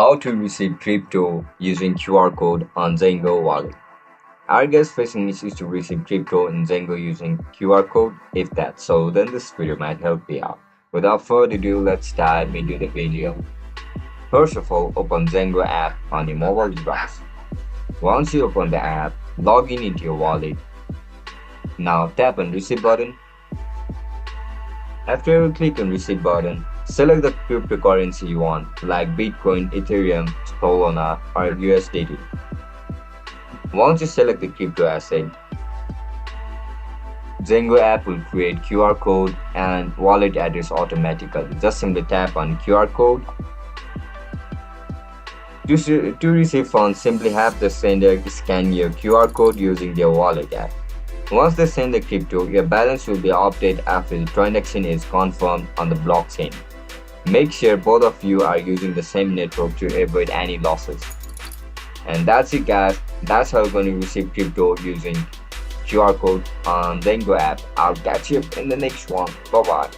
How to receive crypto using QR code on Zengo wallet. Are you guys facing issues to receive crypto in Zengo using QR code? If that's so, then this video might help you out. Without further ado, let's dive into the video. First of all, open Zengo app on your mobile device. Once you open the app, log in into your wallet. Now tap on receive button. After you click on receive button, select the cryptocurrency you want, like Bitcoin, Ethereum, Solana, or USDT. Once you select the crypto asset, Zengo app will create QR code and wallet address automatically. Just simply tap on QR code. To receive funds, simply have the sender scan your QR code using their wallet app. Once they send the crypto, your balance will be updated after the transaction is confirmed on the blockchain. Make sure both of you are using the same network to avoid any losses. And that's it, guys. That's how you're going to receive crypto using QR code on Zengo app. I'll catch you in the next one. Bye bye.